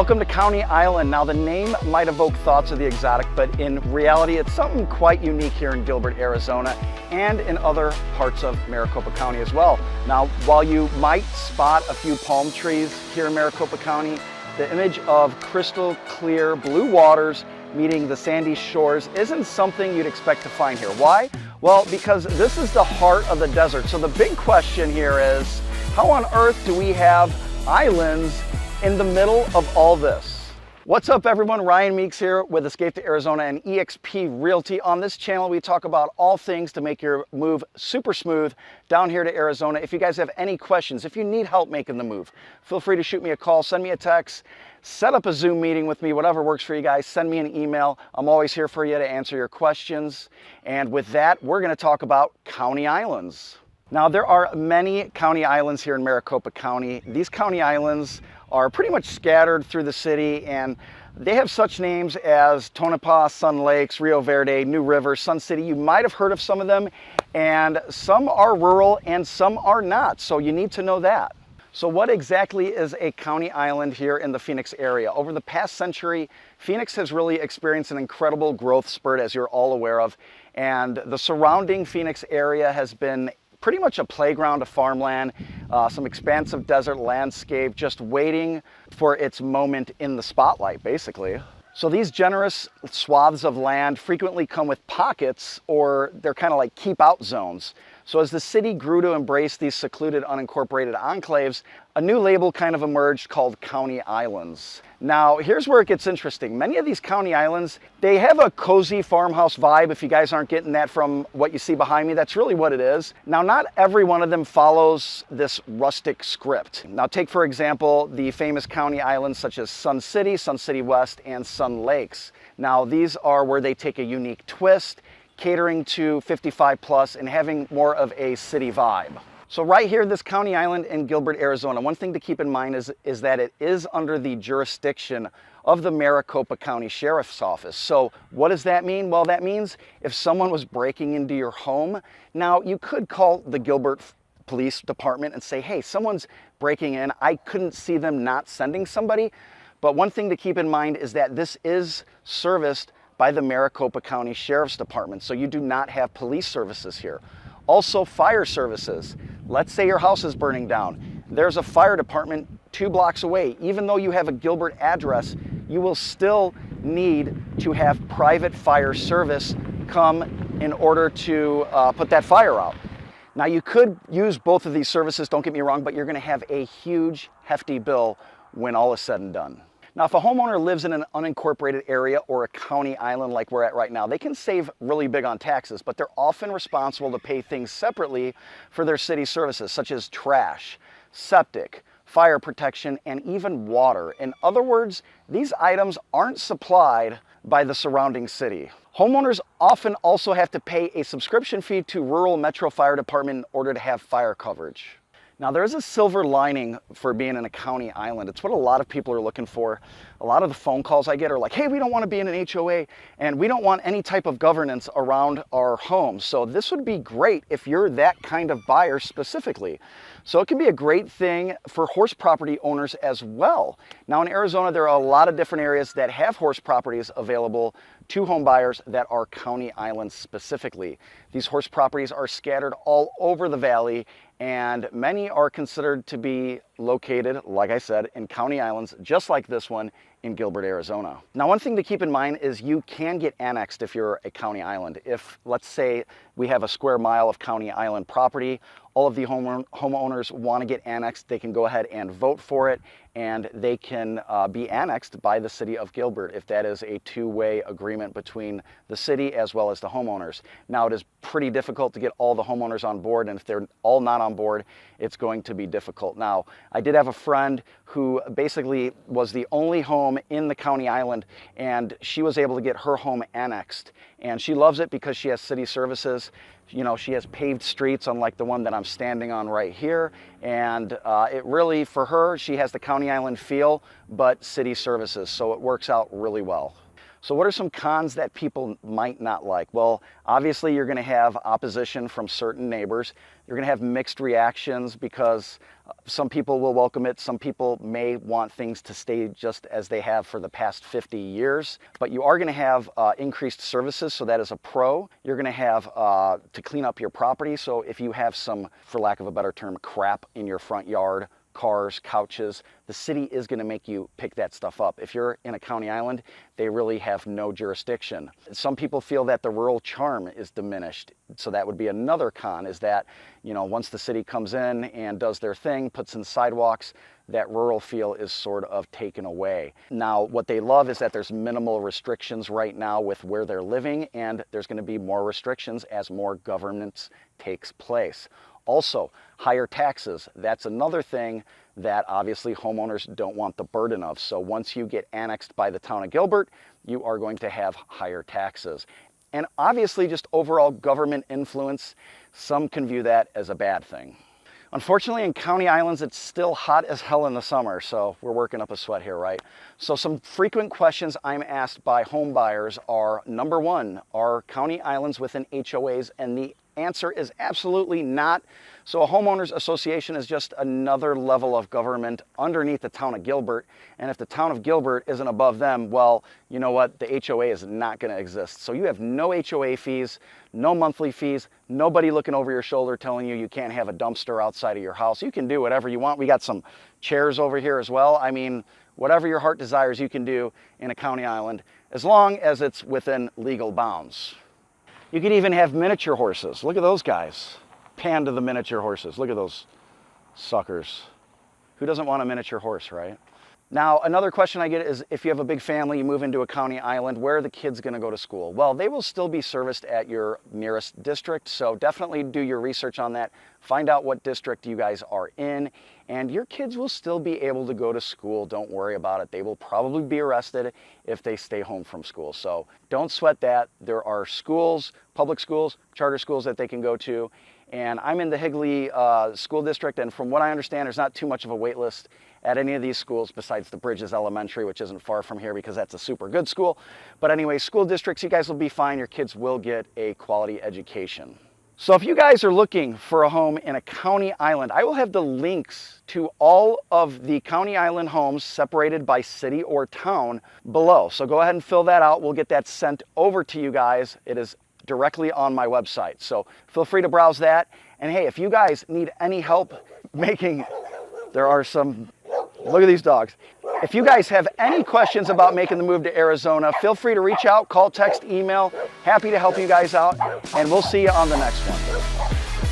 Welcome to County Island. Now the name might evoke thoughts of the exotic, but in reality it's something quite unique here in Gilbert, Arizona, and in other parts of Maricopa County as well. Now while you might spot a few palm trees here in Maricopa County, the image of crystal clear blue waters meeting the sandy shores isn't something you'd expect to find here. Why? Well, because this is the heart of the desert. So the big question here is, how on earth do we have islands in the middle of all this? What's up everyone, Ryan Meeks here with Escape to Arizona and eXp Realty. On this channel we talk about all things to make your move super smooth down here to Arizona. If you guys have any questions, if you need help making the move, feel free to shoot me a call, send me a text, set up a Zoom meeting with me, whatever works for you guys. Send me an email. I'm always here for you to answer your questions. And with that, we're going to talk about county islands. Now there are many county islands here in Maricopa County. These county islands are pretty much scattered through the city, and they have such names as Tonopah, Sun Lakes, Rio Verde, New River, Sun City. You might have heard of some of them, and some are rural and some are not, so you need to know that. So what exactly is a county island here in the Phoenix area? Over the past century, Phoenix has really experienced an incredible growth spurt, as you're all aware of, and the surrounding Phoenix area has been pretty much a playground of farmland, some expansive desert landscape, just waiting for its moment in the spotlight, basically. So these generous swaths of land frequently come with pockets, or they're kind of like keep out zones. So as the city grew to embrace these secluded, unincorporated enclaves, a new label kind of emerged called county islands. Now, here's where it gets interesting. Many of these county islands, they have a cozy farmhouse vibe. If you guys aren't getting that from what you see behind me, that's really what it is. Now, not every one of them follows this rustic script. Now, take for example, the famous county islands such as Sun City West, and Sun Lakes. Now, these are where they take a unique twist, catering to 55 plus and having more of a city vibe. So right here, this county island in Gilbert, Arizona, one thing to keep in mind is that it is under the jurisdiction of the Maricopa County Sheriff's Office. So what does that mean? Well, that means if someone was breaking into your home, now you could call the Gilbert Police Department and say, hey, someone's breaking in. I couldn't see them not sending somebody. But one thing to keep in mind is that this is serviced by the Maricopa County Sheriff's Department. So you do not have police services here. Also fire services. Let's say your house is burning down. There's a fire department 2 blocks away. Even though you have a Gilbert address, you will still need to have private fire service come in order to put that fire out. Now you could use both of these services, don't get me wrong, but you're gonna have a huge, hefty bill when all is said and done. Now, if a homeowner lives in an unincorporated area or a county island like we're at right now, they can save really big on taxes, but they're often responsible to pay things separately for their city services, such as trash, septic, fire protection, and even water. In other words, these items aren't supplied by the surrounding city. Homeowners often also have to pay a subscription fee to rural Metro Fire Department in order to have fire coverage. Now, there is a silver lining for being in a county island. It's what a lot of people are looking for. A lot of the phone calls I get are like, hey, we don't want to be in an HOA and we don't want any type of governance around our home. So this would be great if you're that kind of buyer specifically. So it can be a great thing for horse property owners as well. Now in Arizona, there are a lot of different areas that have horse properties available to home buyers that are county islands specifically. These horse properties are scattered all over the valley, and many are considered to be located, like I said, in county islands, just like this one in Gilbert, Arizona. Now, one thing to keep in mind is you can get annexed if you're a county island. If, let's say, we have a square mile of county island property, all of the homeowners want to get annexed, they can go ahead and vote for it, and they can be annexed by the city of Gilbert if that is a two-way agreement between the city as well as the homeowners. Now, it is pretty difficult to get all the homeowners on board, and if they're all not on board, it's going to be difficult. Now, I did have a friend who basically was the only home in the county island, and she was able to get her home annexed, and she loves it because she has city services. You know, she has paved streets unlike the one that I'm standing on right here, and it really, for her, she has the county island feel, but city services, so it works out really well. So what are some cons that people might not like? Well, obviously you're going to have opposition from certain neighbors. You're going to have mixed reactions because some people will welcome it. Some people may want things to stay just as they have for the past 50 years. But you are going to have increased services, so that is a pro. You're going to have to clean up your property. So if you have some, for lack of a better term, crap in your front yard, cars, couches, the city is going to make you pick that stuff up. If you're in a county island, they really have no jurisdiction. Some people feel that the rural charm is diminished. So that would be another con, is that, you know, once the city comes in and does their thing, puts in sidewalks, that rural feel is sort of taken away. Now, what they love is that there's minimal restrictions right now with where they're living, and there's going to be more restrictions as more governance takes place. Also, higher taxes. That's another thing that obviously homeowners don't want the burden of. So once you get annexed by the town of Gilbert, you are going to have higher taxes. And obviously just overall government influence, some can view that as a bad thing. Unfortunately, in county islands, it's still hot as hell in the summer, so we're working up a sweat here, right? So some frequent questions I'm asked by home buyers are, number one, are county islands within HOAs? And the answer is absolutely not. So a homeowners association is just another level of government underneath the town of Gilbert. And if the town of Gilbert isn't above them, well, you know what? The HOA is not going to exist. So you have no HOA fees, no monthly fees, nobody looking over your shoulder telling you you can't have a dumpster outside of your house. You can do whatever you want. We got some chairs over here as well. I mean, whatever your heart desires, you can do in a county island, as long as it's within legal bounds. You could even have miniature horses. Look at those guys. Pan to the miniature horses. Look at those suckers. Who doesn't want a miniature horse, right? Now, another question I get is, if you have a big family, you move into a county island, where are the kids going to go to school? Well, they will still be serviced at your nearest district, so definitely do your research on that. Find out what district you guys are in, and your kids will still be able to go to school. Don't worry about it. They will probably be arrested if they stay home from school, so don't sweat that. There are schools, public schools, charter schools that they can go to, and I'm in the Higley School District, and from what I understand, there's not too much of a wait list at any of these schools besides the Bridges Elementary, which isn't far from here because that's a super good school. But anyway, school districts, you guys will be fine. Your kids will get a quality education. So if you guys are looking for a home in a county island, I will have the links to all of the county island homes separated by city or town below. So go ahead and fill that out. We'll get that sent over to you guys. It is directly on my website. So feel free to browse that. And hey, if you guys need any help making, there are some, look at these dogs. If you guys have any questions about making the move to Arizona, feel free to reach out, call, text, email. Happy to help you guys out, and we'll see you on the next one.